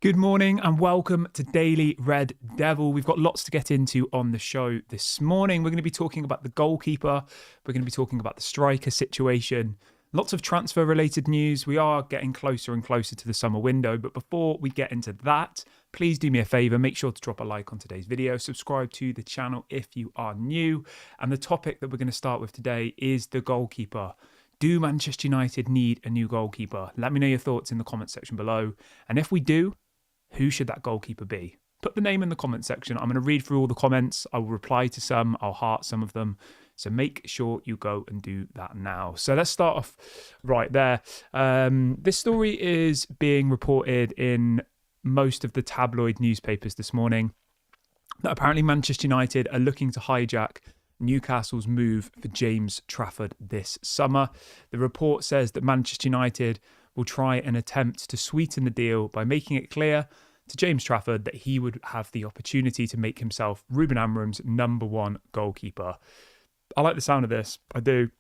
Good morning and welcome to Daily Red Devil. We've got lots to get into on the show this morning. We're going to be talking about the goalkeeper. We're going to be talking about the striker situation. Lots of transfer related news. We are getting closer and closer to the summer window. But before we get into that, please do me a favour. Make sure to drop a like on today's video. Subscribe to the channel if you are new. And the topic that we're going to start with today is the goalkeeper. Do Manchester United need a new goalkeeper? Let me know your thoughts in the comment section below. And if we do, who should that goalkeeper be? Put the name in the comment section. I'm going to read through all the comments. I will reply to some. I'll heart some of them. So make sure you go and do that now. So let's start off right there. This story is being reported in most of the tabloid newspapers this morning that apparently Manchester United are looking to hijack Newcastle's move for James Trafford this summer. The report says that Manchester United will try and attempt to sweeten the deal by making it clear to James Trafford that he would have the opportunity to make himself Ruben Amorim's number one goalkeeper. I like the sound of this. I do.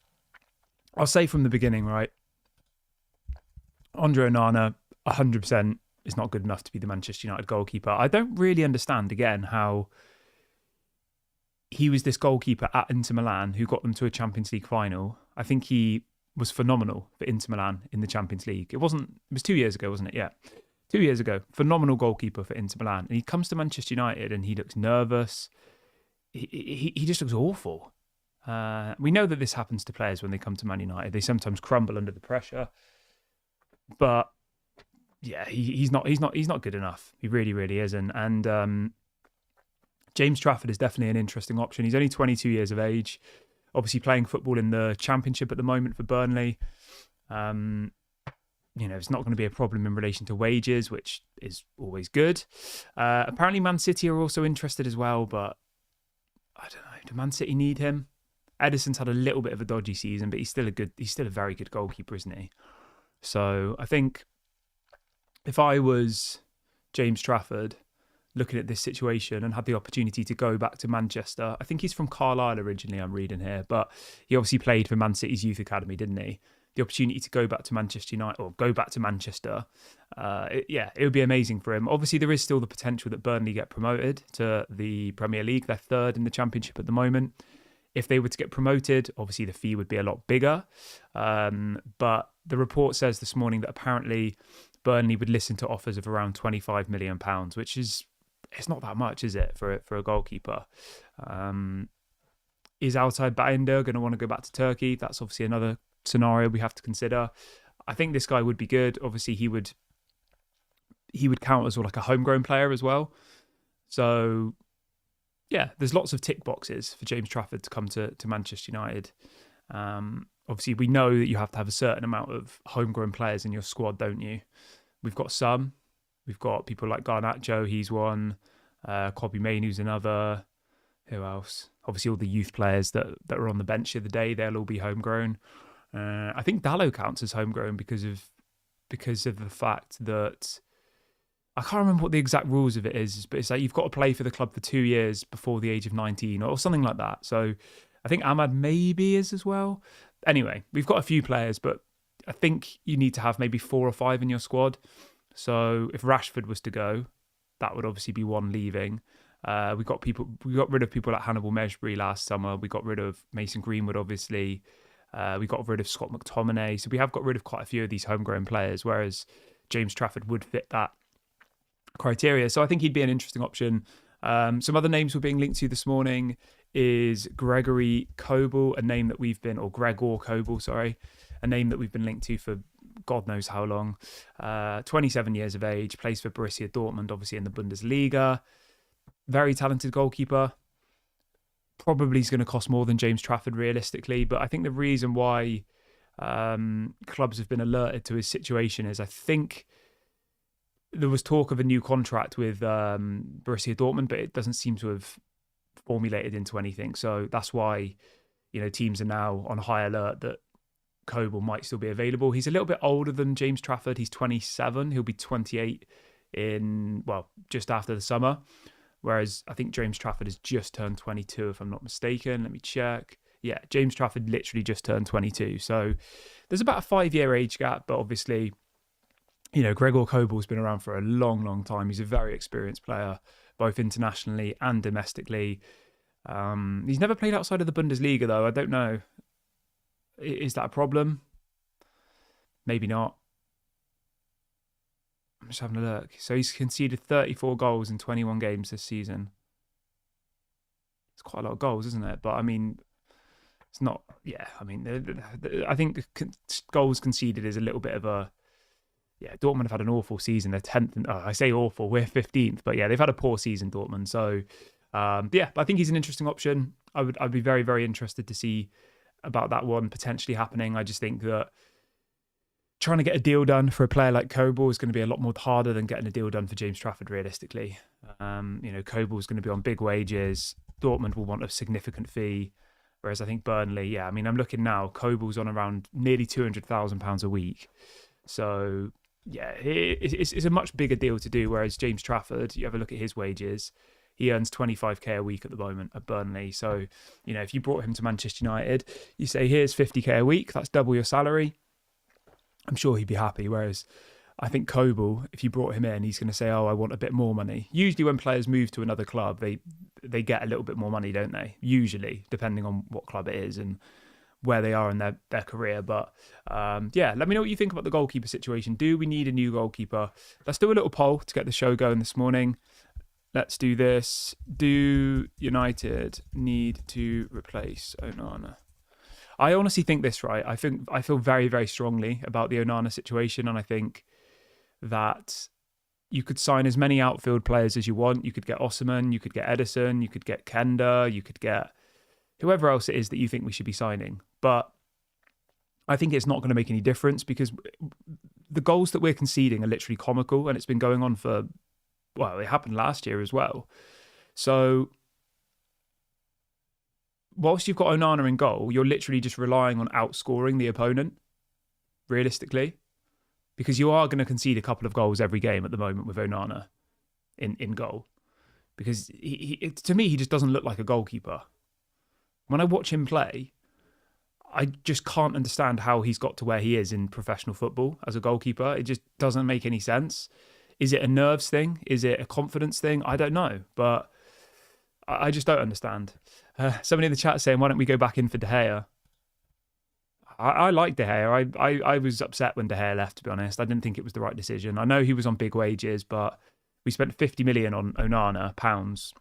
I'll say from the beginning, right? Andre Onana, 100% is not good enough to be the Manchester United goalkeeper. I don't really understand, again, how he was this goalkeeper at Inter Milan who got them to a Champions League final. I think he was phenomenal for Inter Milan in the Champions League. It was 2 years ago, wasn't it? Yeah. 2 years ago. Phenomenal goalkeeper for Inter Milan. And he comes to Manchester United and he looks nervous. He just looks awful. We know that this happens to players when they come to Man United. They sometimes crumble under the pressure. But yeah, he's not good enough. He really, really isn't. And James Trafford is definitely an interesting option. He's only 22 years of age. Obviously playing football in the Championship at the moment for Burnley. It's not going to be a problem in relation to wages, which is always good. Apparently Man City are also interested as well, but I don't know. Do Man City need him? Edison's had a little bit of a dodgy season, but he's still a very good goalkeeper, isn't he? So I think if I was James Trafford looking at this situation and had the opportunity to go back to Manchester. I think he's from Carlisle originally, I'm reading here, but he obviously played for Man City's youth academy, didn't he? The opportunity to go back to Manchester United or go back to Manchester, it would be amazing for him. Obviously, there is still the potential that Burnley get promoted to the Premier League. They're third in the Championship at the moment. If they were to get promoted, obviously the fee would be a lot bigger. But the report says this morning that apparently Burnley would listen to offers of around £25 million, which is it's not that much, is it, for a goalkeeper? Is Altay Bayındır going to want to go back to Turkey? That's obviously another scenario we have to consider. I think this guy would be good. Obviously, he would count as like a homegrown player as well. So, yeah, there's lots of tick boxes for James Trafford to come to Manchester United. Obviously, we know that you have to have a certain amount of homegrown players in your squad, don't you? We've got some. We've got people like Garnacho, he's one. Kobbie Mainoo's another. Who else? Obviously, all the youth players that are on the bench the other day, they'll all be homegrown. I think Dalot counts as homegrown because of the fact that I can't remember what the exact rules of it is, but it's like you've got to play for the club for 2 years before the age of 19 or something like that. So I think Ahmad maybe is as well. Anyway, we've got a few players, but I think you need to have maybe 4 or 5 in your squad. So if Rashford was to go, that would obviously be one leaving. We got rid of people like Hannibal Mejbri last summer. We got rid of Mason Greenwood, obviously. We got rid of Scott McTominay. So we have got rid of quite a few of these homegrown players, whereas James Trafford would fit that criteria. So I think he'd be an interesting option. Some other names we're being linked to this morning is Gregor Kobel, a name that we've been linked to for God knows how long. 27 years of age, plays for Borussia Dortmund, obviously in the Bundesliga. Very talented goalkeeper. Probably is going to cost more than James Trafford realistically, but I think the reason why clubs have been alerted to his situation is I think there was talk of a new contract with Borussia Dortmund, but it doesn't seem to have formulated into anything. So that's why, teams are now on high alert that Kobel might still be available. He's a little bit older than James Trafford. He's 27. He'll be 28 just after the summer. Whereas I think James Trafford has just turned 22, if I'm not mistaken. Let me check. Yeah, James Trafford literally just turned 22. So there's about a 5-year age gap, but obviously Gregor Kobal's been around for a long, long time. He's a very experienced player, both internationally and domestically. He's never played outside of the Bundesliga, though. I don't know. Is that a problem? Maybe not. I'm just having a look. So he's conceded 34 goals in 21 games this season. It's quite a lot of goals, isn't it? But I mean, it's not. Yeah, I mean, I think goals conceded is a little bit of a. Yeah, Dortmund have had an awful season. They're 10th. I say awful. We're 15th. But yeah, they've had a poor season, Dortmund. So yeah, I think he's an interesting option. I'd be very, very interested to see about that one potentially happening. I just think that trying to get a deal done for a player like Kobel is going to be a lot more harder than getting a deal done for James Trafford, realistically. Kobel is going to be on big wages. Dortmund will want a significant fee. Whereas I think Burnley, yeah, I mean, I'm looking now, Kobel's on around nearly £200,000 a week. So yeah, it's a much bigger deal to do. Whereas James Trafford, you have a look at his wages, he earns 25k a week at the moment at Burnley. So, if you brought him to Manchester United, you say, here's 50k a week, that's double your salary. I'm sure he'd be happy. Whereas I think Kobel, if you brought him in, he's going to say, oh, I want a bit more money. Usually when players move to another club, they get a little bit more money, don't they? Usually, depending on what club it is and where they are in their career. But yeah, let me know what you think about the goalkeeper situation. Do we need a new goalkeeper? Let's do a little poll to get the show going this morning. Let's do this. Do United need to replace Onana? I honestly think this, right? I feel very, very strongly about the Onana situation, and I think that you could sign as many outfield players as you want. You could get Osimhen, you could get Edison, you could get Kenda, you could get whoever else it is that you think we should be signing. But I think it's not going to make any difference because the goals that we're conceding are literally comical, and it's been going on for, well, it happened last year as well. So whilst you've got Onana in goal, you're literally just relying on outscoring the opponent, realistically, because you are going to concede a couple of goals every game at the moment with Onana in goal. Because to me, he just doesn't look like a goalkeeper. When I watch him play, I just can't understand how he's got to where he is in professional football as a goalkeeper. It just doesn't make any sense. Is it a nerves thing? Is it a confidence thing? I don't know, but I just don't understand. Somebody in the chat saying, why don't we go back in for De Gea? I like De Gea. I was upset when De Gea left, to be honest. I didn't think it was the right decision. I know he was on big wages, but we spent 50 million on Onana, pounds.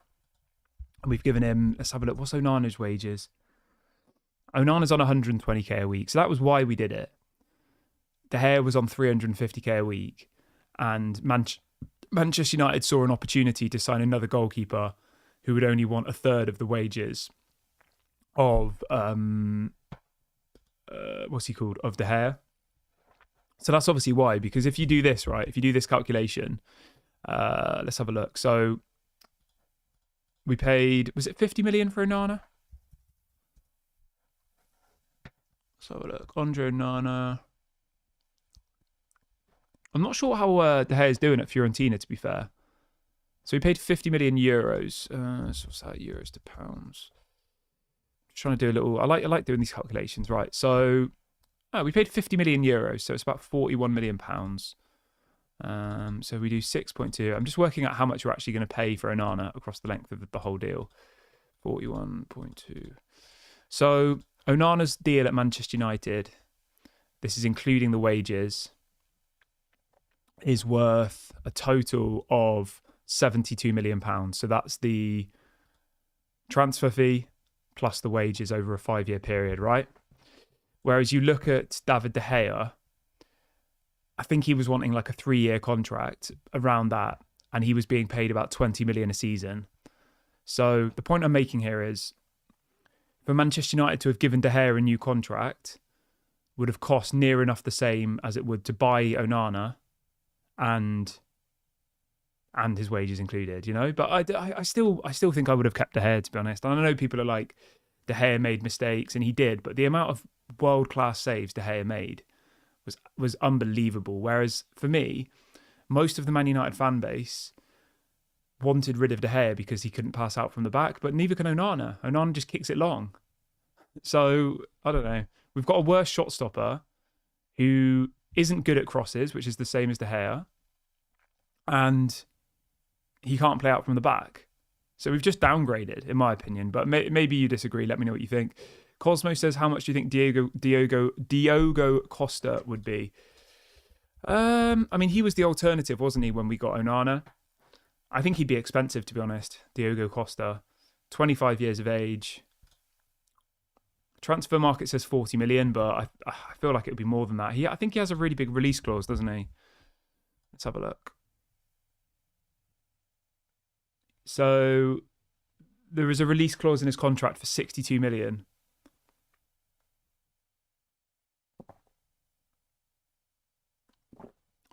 And we've given him, let's have a look, what's Onana's wages? Onana's on 120k a week. So that was why we did it. De Gea was on 350k a week. And Manchester United saw an opportunity to sign another goalkeeper who would only want a third of the wages of what's he called? Of De Gea. So that's obviously why, because if you do this, right, if you do this calculation, let's have a look. So we paid, was it 50 million for Onana? Let's have a look. Andre Onana. I'm not sure how De Gea is doing at Fiorentina, to be fair. So we paid 50 million euros. So what's that, euros to pounds? Trying to do a little, I like doing these calculations, right? So we paid 50 million euros, so it's about 41 million pounds. So we do 6.2. I'm just working out how much we're actually going to pay for Onana across the length of the whole deal. 41.2. So Onana's deal at Manchester United, this is including the wages, is worth a total of 72 million pounds. So that's the transfer fee plus the wages over a 5-year period, right? Whereas you look at David De Gea, I think he was wanting like a 3-year contract around that, and he was being paid about 20 million a season. So the point I'm making here is, for Manchester United to have given De Gea a new contract would have cost near enough the same as it would to buy Onana and his wages included, But I still think I would have kept De Gea, to be honest. And I know people are like, De Gea made mistakes, and he did, but the amount of world-class saves De Gea made was unbelievable. Whereas for me, most of the Man United fan base wanted rid of De Gea because he couldn't pass out from the back, but neither can Onana. Onana just kicks it long. So, I don't know. We've got a worse shot stopper who isn't good at crosses, which is the same as De Gea, and he can't play out from the back. So we've just downgraded, in my opinion. But maybe you disagree. Let me know what you think. Cosmo says, how much do you think Diogo Costa would be? I mean, he was the alternative, wasn't he, when we got Onana? I think he'd be expensive, to be honest. Diogo Costa, 25 years of age. Transfer market says 40 million, but I feel like it would be more than that. I think he has a really big release clause, doesn't he? Let's have a look. So there is a release clause in his contract for 62 million.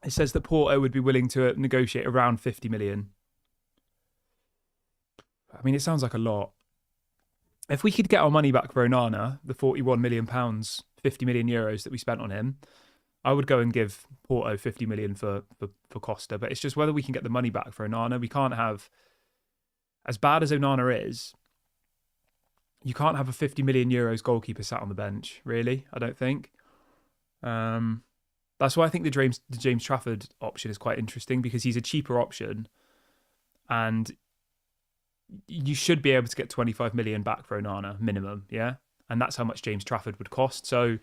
It says that Porto would be willing to negotiate around 50 million. I mean, it sounds like a lot. If we could get our money back for Onana, the £41 million, 50 million euros that we spent on him, I would go and give Porto 50 million for Costa. But it's just whether we can get the money back for Onana. We can't have, as bad as Onana is, you can't have a 50 million euros goalkeeper sat on the bench, really, I don't think. That's why I think the James Trafford option is quite interesting, because he's a cheaper option and you should be able to get 25 million back for Onana minimum, yeah? And that's how much James Trafford would cost. So,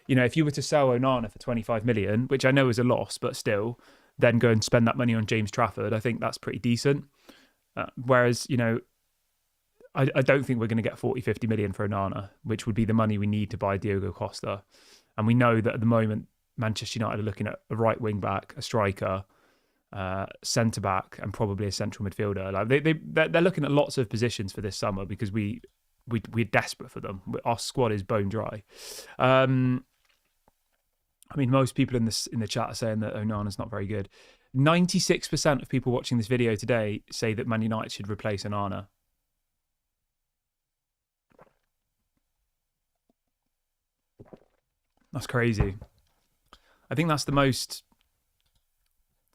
if you were to sell Onana for 25 million, which I know is a loss, but still, then go and spend that money on James Trafford, I think that's pretty decent. Whereas, I don't think we're going to get 40, 50 million for Onana, which would be the money we need to buy Diogo Costa. And we know that at the moment, Manchester United are looking at a right wing back, a striker, centre back, and probably a central midfielder. Like they're looking at lots of positions for this summer because we're desperate for them. Our squad is bone dry. I mean, most people in the chat are saying that Onana's not very good. 96% of people watching this video today say that Man United should replace Onana. That's crazy. I think that's the most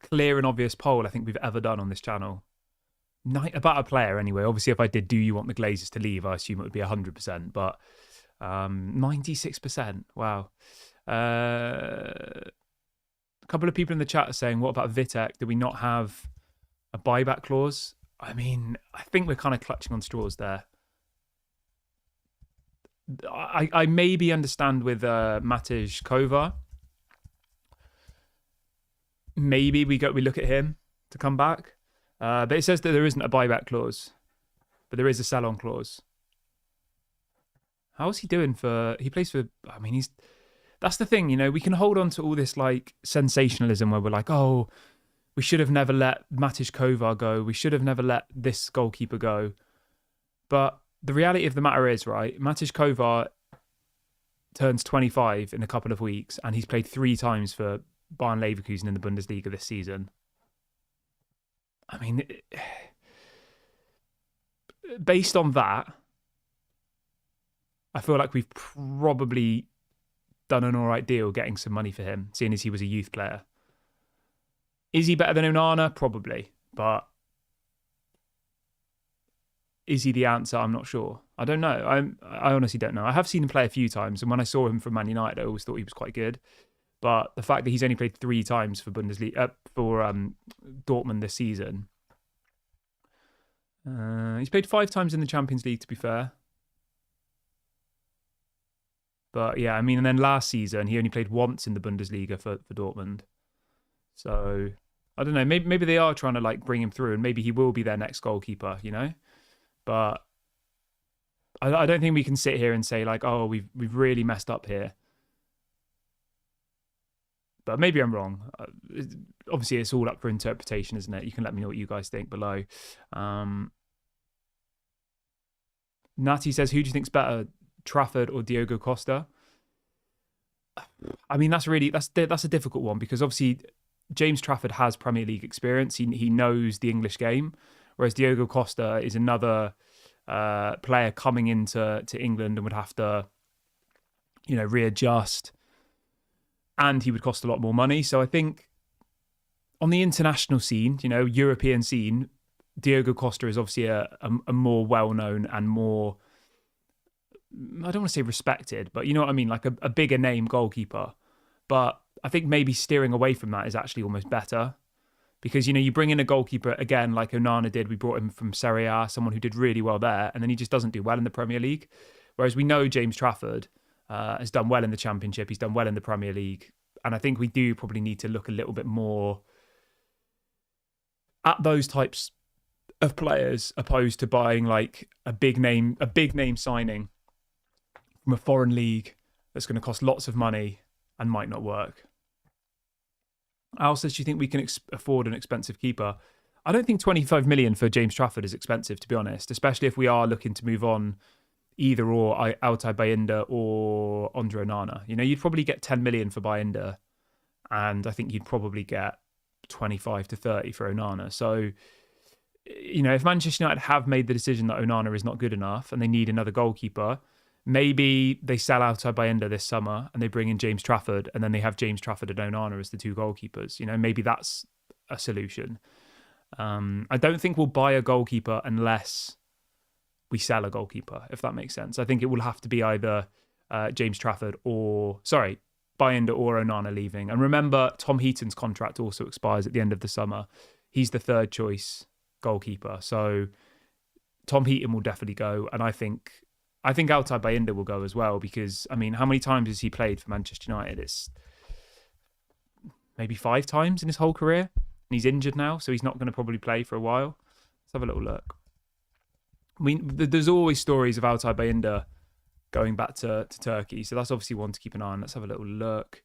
clear and obvious poll I think we've ever done on this channel. About a player, anyway. Obviously, if I did, do you want the Glazers to leave? I assume it would be 100%, but 96%. Wow. A couple of people in the chat are saying, what about Vitek? Do we not have a buyback clause? I mean, I think we're kind of clutching on straws there. I maybe understand with Matej Kovar. Maybe we look at him to come back. But it says that there isn't a buyback clause, but there is a sell-on clause. How's he doing he plays for, I mean, that's the thing, we can hold on to all this like sensationalism where we're like, oh, we should have never let Matej Kovar go. We should have never let this goalkeeper go. But the reality of the matter is, right, Matej Kovar turns 25 in a couple of weeks and he's played 3 times for Bayern Leverkusen in the Bundesliga this season. I mean, based on that, I feel like we've probably done an all right deal getting some money for him, seeing as he was a youth player. Is he better than Onana? Probably. But is he the answer? I'm not sure. I don't know. I honestly don't know. I have seen him play a few times, and when I saw him for Man United, I always thought he was quite good. But the fact that he's only played 3 times for Bundesliga for Dortmund this season, he's played 5 times in the Champions League, to be fair. But yeah, I mean, and then last season he only played once in the Bundesliga for Dortmund. So I don't know. Maybe they are trying to like bring him through, and maybe he will be their next goalkeeper. But I don't think we can sit here and say like, oh, we've really messed up here. But maybe I'm wrong. Obviously, it's all up for interpretation, isn't it? You can let me know what you guys think below. Natty says, who do you think's better, Trafford or Diogo Costa? I mean, that's a difficult one because obviously James Trafford has Premier League experience. He knows the English game, whereas Diogo Costa is another player coming into England and would have to, readjust. And he would cost a lot more money. So I think on the international scene, European scene, Diogo Costa is obviously a more well-known and more, I don't want to say respected, but you know what I mean, like a bigger name goalkeeper. But I think maybe steering away from that is actually almost better. Because, you bring in a goalkeeper, again, like Onana did. We brought him from Serie A, someone who did really well there, and then he just doesn't do well in the Premier League. Whereas we know James Trafford has done well in the Championship. He's done well in the Premier League. And I think we do probably need to look a little bit more at those types of players opposed to buying like a big name signing from a foreign league that's going to cost lots of money and might not work. Al says, do you think we can afford an expensive keeper? I don't think 25 million for James Trafford is expensive, to be honest, especially if we are looking to move on either or Altay Bayindir or Andre Onana. You'd probably get 10 million for Bayindir, and I think you'd probably get 25 to 30 for Onana. So, if Manchester United have made the decision that Onana is not good enough and they need another goalkeeper, maybe they sell out Bayindir this summer and they bring in James Trafford, and then they have James Trafford and Onana as the two goalkeepers. Maybe that's a solution. I don't think we'll buy a goalkeeper unless we sell a goalkeeper, if that makes sense. I think it will have to be either James Trafford Bayindir or Onana leaving. And remember, Tom Heaton's contract also expires at the end of the summer. He's the third choice goalkeeper. So Tom Heaton will definitely go. And I think Altay Bayindir will go as well, because, how many times has he played for Manchester United? It's maybe 5 times in his whole career. And he's injured now, so he's not going to probably play for a while. Let's have a little look. There's always stories of Altay Bayindir going back to Turkey, so that's obviously one to keep an eye on. Let's have a little look.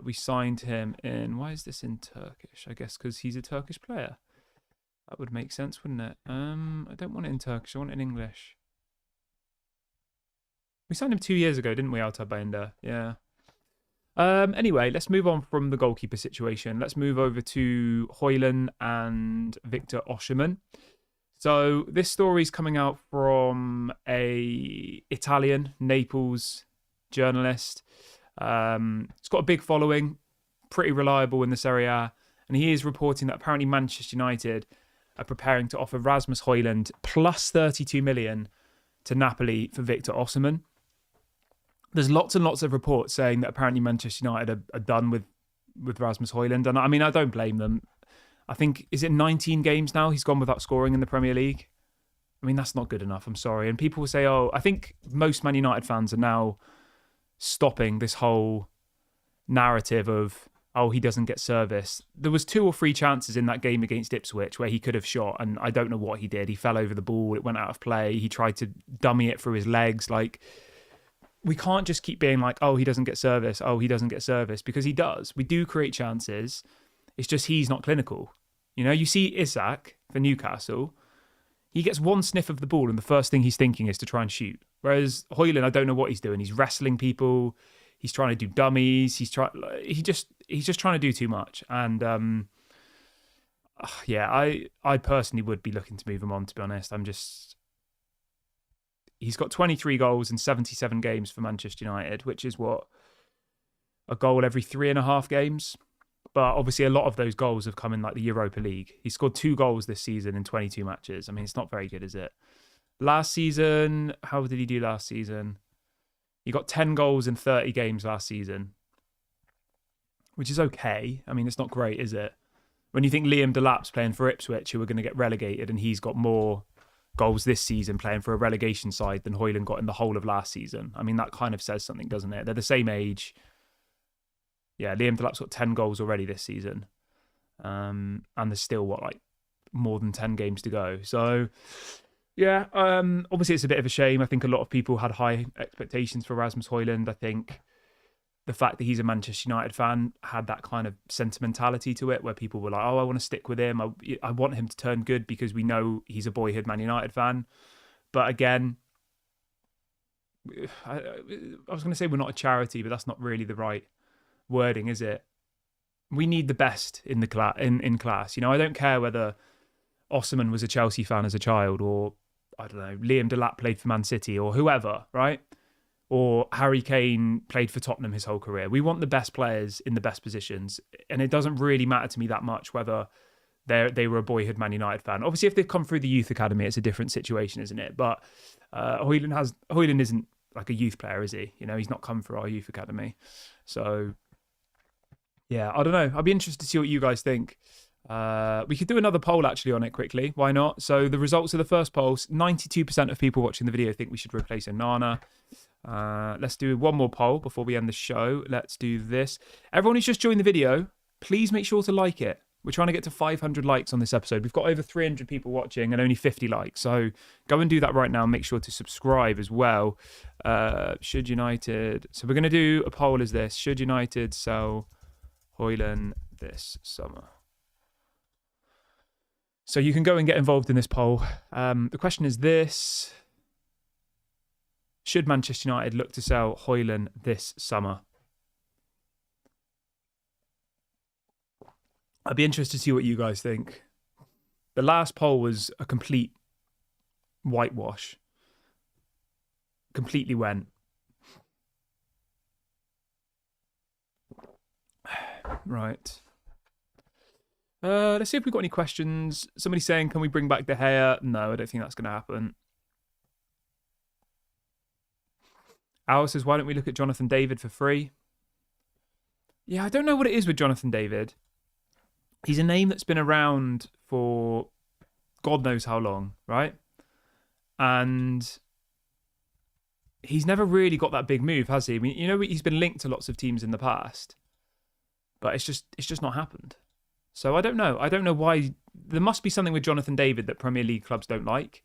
We signed him in... Why is this in Turkish? I guess because he's a Turkish player. That would make sense, wouldn't it? I don't want it in Turkish. I want it in English. We signed him 2 years ago, didn't we, Altay Bayindir? Yeah. Anyway, let's move on from the goalkeeper situation. Let's move over to Hojlund and Victor Osimhen. So this story is coming out from a Italian Naples journalist. It's got a big following, pretty reliable in the Serie A, and he is reporting that apparently Manchester United are preparing to offer Rasmus Hojlund plus 32 million to Napoli for Victor Osimhen. There's lots and lots of reports saying that apparently Manchester United are done with Rasmus Hojlund, and I don't blame them. I think, is it 19 games now he's gone without scoring in the Premier League? That's not good enough, I'm sorry. And people will say, I think most Man United fans are now stopping this whole narrative of, he doesn't get service. There was 2 or 3 chances in that game against Ipswich where he could have shot, and I don't know what he did. He fell over the ball, it went out of play, he tried to dummy it through his legs. We can't just keep being like, he doesn't get service, he doesn't get service, because he does. We do create chances. It's just he's not clinical. You see Isak for Newcastle, he gets one sniff of the ball and the first thing he's thinking is to try and shoot. Whereas Hojlund, I don't know what he's doing. He's wrestling people. He's trying to do dummies. He's just trying to do too much. And I personally would be looking to move him on, to be honest. He's got 23 goals in 77 games for Manchester United, which is a goal every 3.5 games. But obviously a lot of those goals have come in like the Europa League. He scored 2 goals this season in 22 matches. It's not very good, is it? Last season, how did he do last season? He got 10 goals in 30 games last season, which is okay. It's not great, is it? When you think Liam Delap's playing for Ipswich, who are going to get relegated, and he's got more goals this season playing for a relegation side than Hojlund got in the whole of last season. That kind of says something, doesn't it? They're the same age. Yeah, Liam Delap's got 10 goals already this season. And there's still, more than 10 games to go. So, yeah, obviously it's a bit of a shame. I think a lot of people had high expectations for Rasmus Hojlund. I think the fact that he's a Manchester United fan had that kind of sentimentality to it, where people were like, I want to stick with him. I want him to turn good because we know he's a boyhood Man United fan. But again, I was going to say we're not a charity, but that's not really the right wording, is it? We need the best in the in class. I don't care whether Osimhen was a Chelsea fan as a child, or I don't know, Liam Delap played for Man City, or whoever, right? Or Harry Kane played for Tottenham his whole career. We want the best players in the best positions, and it doesn't really matter to me that much whether they were a boyhood Man United fan. Obviously, if they've come through the youth academy, it's a different situation, isn't it? But Hojlund isn't like a youth player, is he? He's not come through our youth academy, so Yeah, I don't know. I'll be interested to see what you guys think. We could do another poll actually on it quickly. Why not? So the results of the first poll: 92% of people watching the video think we should replace Onana. Let's do one more poll before we end the show. Let's do this. Everyone who's just joined the video, please make sure to like it. We're trying to get to 500 likes on this episode. We've got over 300 people watching and only 50 likes. So go and do that right now. Make sure to subscribe as well. Should United... So we're going to do a poll as this. Should United sell Hojlund this summer? So you can go and get involved in this poll. The question is this. Should Manchester United look to sell Hojlund this summer? I'd be interested to see what you guys think. The last poll was a complete whitewash. Completely went. Right. Let's see if we've got any questions. Somebody saying, can we bring back De Gea? No, I don't think that's going to happen. Al says, why don't we look at Jonathan David for free? Yeah, I don't know what it is with Jonathan David. He's a name that's been around for God knows how long, right? And he's never really got that big move, has he? I mean, you know, he's been linked to lots of teams in the past, but it's just not happened. So I don't know. I don't know why. There must be something with Jonathan David that Premier League clubs don't like.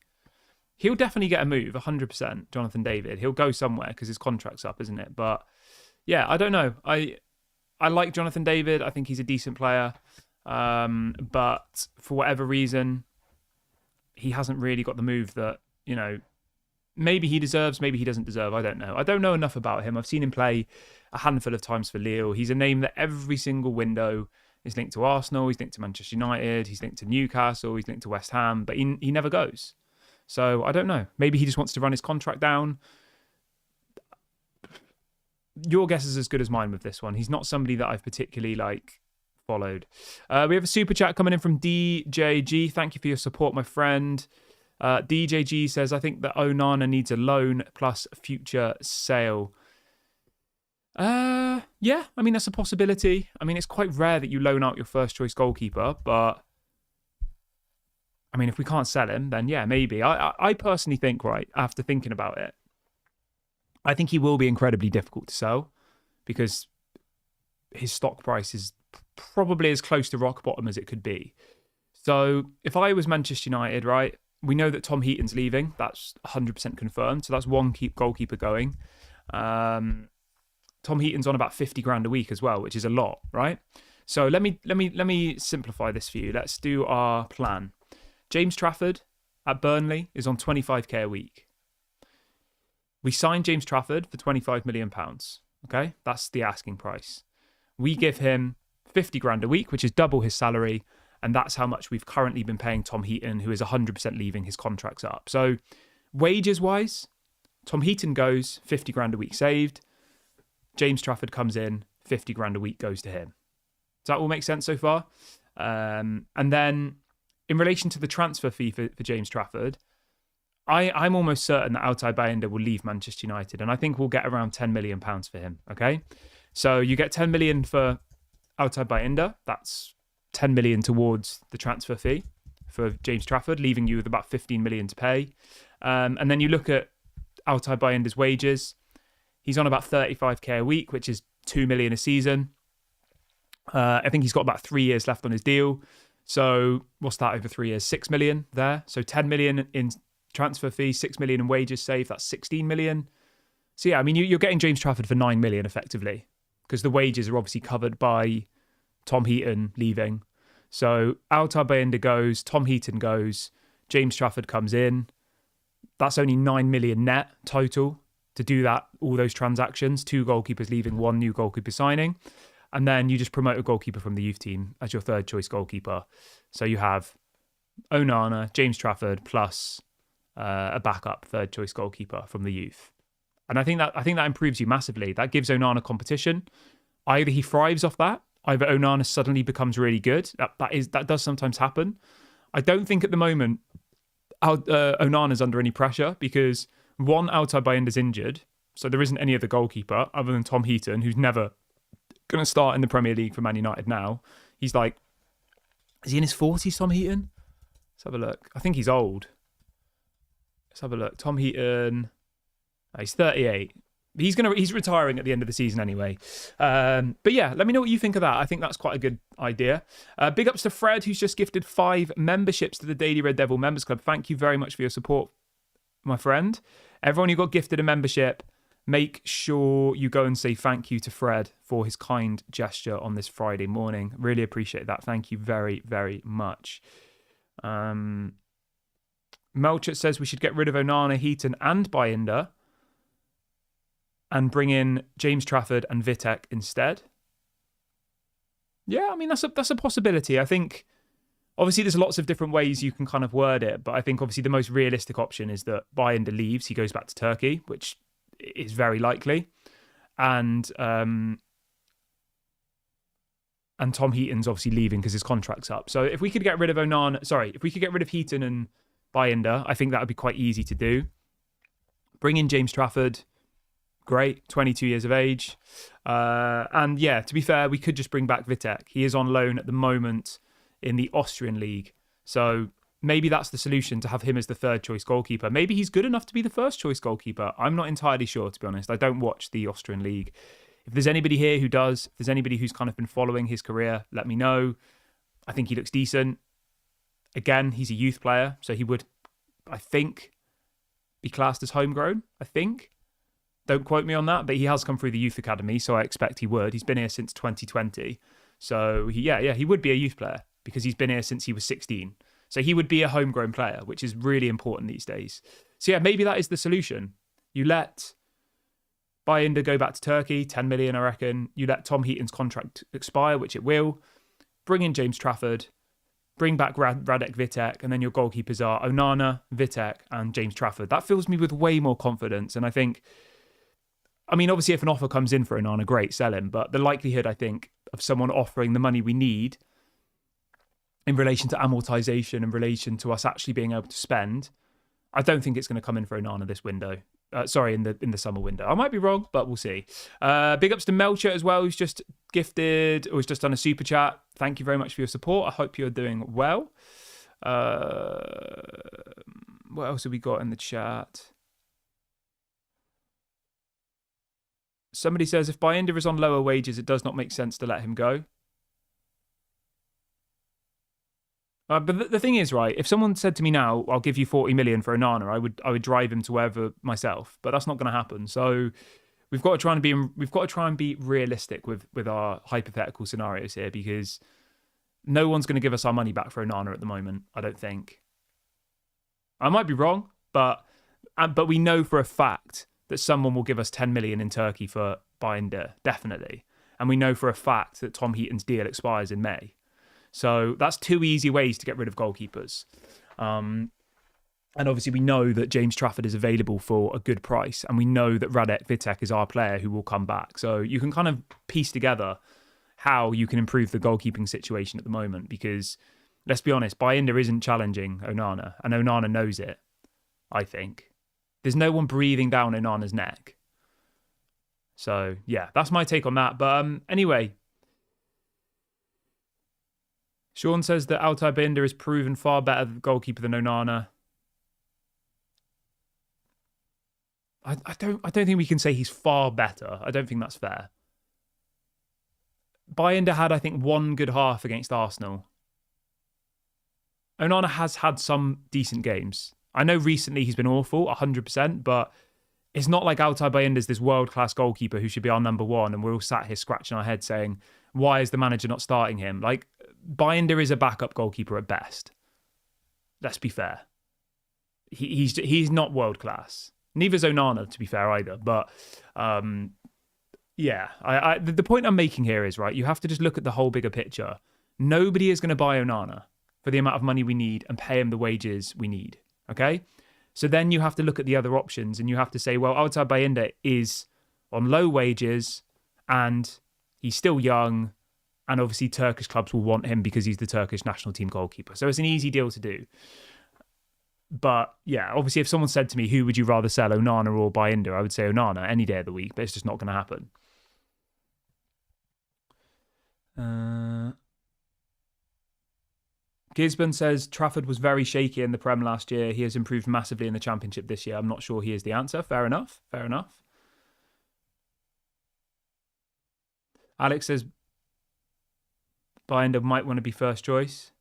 He'll definitely get a move, 100%, Jonathan David. He'll go somewhere because his contract's up, isn't it? But yeah, I don't know. I like Jonathan David. I think he's a decent player. But for whatever reason, he hasn't really got the move that, you know, maybe he deserves, maybe he doesn't deserve. I don't know. I don't know enough about him. I've seen him play a handful of times for Lille. He's a name that every single window is linked to Arsenal. He's linked to Manchester United. He's linked to Newcastle. He's linked to West Ham, but he never goes. So I don't know. Maybe he just wants to run his contract down. Your guess is as good as mine with this one. He's not somebody that I've particularly followed. We have a super chat coming in from DJG. Thank you for your support, my friend. DJG says, I think that Onana needs a loan plus future sale. Yeah, I mean, that's a possibility. I mean, it's quite rare that you loan out your first choice goalkeeper, but I mean, if we can't sell him, then yeah, maybe. I personally think, right, after thinking about it, I think he will be incredibly difficult to sell because his stock price is probably as close to rock bottom as it could be. So if I was Manchester United, right, we know that Tom Heaton's leaving. That's 100% confirmed. So that's one goalkeeper going. Tom Heaton's on about 50 grand a week as well, which is a lot, right? So let me simplify this for you. Let's do our plan. James Trafford at Burnley is on 25k a week. We signed James Trafford for £25 million. Okay, that's the asking price. We give him 50 grand a week, which is double his salary, and that's how much we've currently been paying Tom Heaton, who is 100% leaving. His contract's up. So wages-wise, Tom Heaton goes 50 grand a week saved. James Trafford comes in, 50 grand a week goes to him. Does that all make sense so far? And then in relation to the transfer fee for James Trafford, I'm almost certain that Altay Bayindir will leave Manchester United, and I think we'll get around £10 million for him, okay? So you get 10 million for Altay Bayindir. That's 10 million towards the transfer fee for James Trafford, leaving you with about 15 million to pay. And then you look at Altay Bayindir's wages. He's on about 35k a week, which is 2 million a season. I think he's got about 3 years left on his deal. So what's that over 3 years? 6 million there. So 10 million in transfer fee, 6 million in wages saved. That's 16 million. So yeah, I mean, you're getting James Trafford for 9 million effectively, because the wages are obviously covered by Tom Heaton leaving. So Altay Bayindir goes, Tom Heaton goes, James Trafford comes in. That's only 9 million net total to do that, all those transactions, 2 goalkeepers leaving, 1 new goalkeeper signing. And then you just promote a goalkeeper from the youth team as your third choice goalkeeper. So you have Onana, James Trafford, plus a backup third choice goalkeeper from the youth. And I think that improves you massively. That gives Onana competition. Either he thrives off that, either Onana suddenly becomes really good. That does sometimes happen. I don't think at the moment Onana's under any pressure because one, Altay Bayindir's injured, so there isn't any other goalkeeper other than Tom Heaton, who's never going to start in the Premier League for Man United now. He's like, is he in his 40s, Tom Heaton? Let's have a look. I think he's old. Let's have a look. Tom Heaton, he's 38. He's retiring at the end of the season anyway. But yeah, let me know what you think of that. I think that's quite a good idea. Big ups to Fred, who's just gifted 5 memberships to the Daily Red Devil Members Club. Thank you very much for your support, my friend. Everyone who got gifted a membership, make sure you go and say thank you to Fred for his kind gesture on this Friday morning. Really appreciate that. Thank you very, very much. Melchett says we should get rid of Onana, Heaton and Bayindir and bring in James Trafford and Vitek instead. Yeah, I mean, that's a possibility. I think, obviously, there's lots of different ways you can kind of word it, but I think, obviously, the most realistic option is that Bayindir leaves, he goes back to Turkey, which is very likely. And Tom Heaton's obviously leaving because his contract's up. So if we could get rid of Heaton and Bayindir, I think that would be quite easy to do. Bring in James Trafford. Great, 22 years of age. And yeah, to be fair, we could just bring back Vitek. He is on loan at the moment in the Austrian league. So maybe that's the solution, to have him as the third choice goalkeeper. Maybe he's good enough to be the first choice goalkeeper. I'm not entirely sure, to be honest. I don't watch the Austrian league. If there's anybody here who does, if there's anybody who's kind of been following his career, let me know. I think he looks decent. Again, he's a youth player, so he would, I think, be classed as homegrown, I think. Don't quote me on that, but he has come through the youth academy, so I expect he would. He's been here since 2020. So, he would be a youth player because he's been here since he was 16. So he would be a homegrown player, which is really important these days. So yeah, maybe that is the solution. You let Bayindir go back to Turkey, 10 million, I reckon. You let Tom Heaton's contract expire, which it will. Bring in James Trafford. Bring back Radek Vitek, and then your goalkeepers are Onana, Vitek, and James Trafford. That fills me with way more confidence, and I think, I mean, obviously, if an offer comes in for Onana, great, sell him. But the likelihood, I think, of someone offering the money we need in relation to amortization, in relation to us actually being able to spend, I don't think it's going to come in for Onana this window. In the summer window. I might be wrong, but we'll see. Big ups to Melcher as well, who's just gifted, or has just done a super chat. Thank you very much for your support. I hope you're doing well. What else have we got in the chat? Somebody says, if Bayindir is on lower wages, it does not make sense to let him go. But the thing is, right, if someone said to me now, I'll give you 40 million for Onana, I would drive him to wherever myself. But that's not going to happen. So we've got to try and be realistic with our hypothetical scenarios here, because no one's going to give us our money back for Onana at the moment, I don't think. I might be wrong, but we know for a fact that someone will give us 10 million in Turkey for Bayindir, definitely. And we know for a fact that Tom Heaton's deal expires in May. So that's 2 easy ways to get rid of goalkeepers. And obviously we know that James Trafford is available for a good price. And we know that Radek Vitek is our player who will come back. So you can kind of piece together how you can improve the goalkeeping situation at the moment. Because, let's be honest, Bayindir isn't challenging Onana. And Onana knows it, I think. There's no one breathing down Onana's neck. So, yeah, that's my take on that. But anyway, Sean says that Altay Bayindir is proven far better goalkeeper than Onana. I don't think we can say he's far better. I don't think that's fair. Bayindir had, I think, 1 good half against Arsenal. Onana has had some decent games. I know recently he's been awful, 100%, but it's not like Altay Bayindir is this world-class goalkeeper who should be our number one, and we're all sat here scratching our heads saying, why is the manager not starting him? Like, Bayindir is a backup goalkeeper at best. Let's be fair. He's not world-class. Neither is Onana, to be fair, either. But, yeah, the point I'm making here is, right, you have to just look at the whole bigger picture. Nobody is going to buy Onana for the amount of money we need and pay him the wages we need. Okay? So then you have to look at the other options and you have to say, well, Altay Bayindir is on low wages and he's still young, and obviously Turkish clubs will want him because he's the Turkish national team goalkeeper. So it's an easy deal to do. But yeah, obviously if someone said to me, who would you rather sell, Onana or Bayindir? I would say Onana any day of the week, but it's just not going to happen. Gisborne says Trafford was very shaky in the Prem last year. He has improved massively in the Championship this year. I'm not sure he is the answer. Fair enough. Fair enough. Alex says Binder might want to be first choice.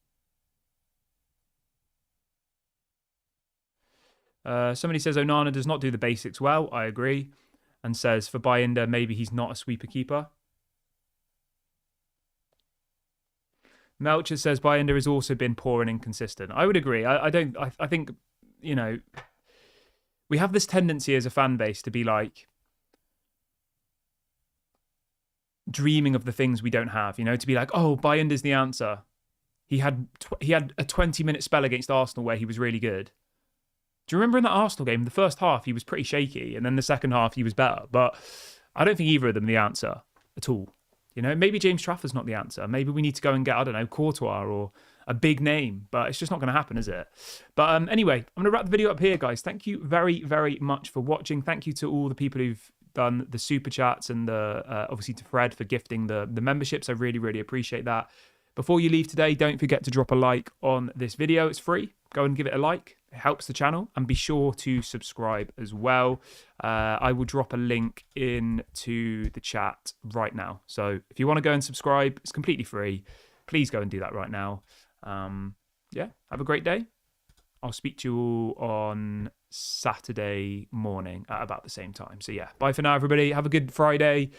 Somebody says Onana does not do the basics well. I agree. And says for Binder, maybe he's not a sweeper keeper. Melcher says Binder has also been poor and inconsistent. I would agree. I think, you know, we have this tendency as a fan base to be like dreaming of the things we don't have, you know, to be like, oh, Binder's the answer. He had a 20-minute spell against Arsenal where he was really good. Do you remember in that Arsenal game, the first half he was pretty shaky and then the second half he was better? But I don't think either of them are the answer at all. You know, maybe James Trafford's not the answer. Maybe we need to go and get, I don't know, Courtois or a big name, but it's just not going to happen, is it? But anyway, I'm going to wrap the video up here, guys. Thank you very, very much for watching. Thank you to all the people who've done the super chats and obviously to Fred for gifting the memberships. I really, really appreciate that. Before you leave today, don't forget to drop a like on this video. It's free. Go and give it a like. It helps the channel. And be sure to subscribe as well. I will drop a link into the chat right now. So if you want to go and subscribe, it's completely free. Please go and do that right now. Yeah, have a great day. I'll speak to you all on Saturday morning at about the same time. So yeah, bye for now, everybody. Have a good Friday.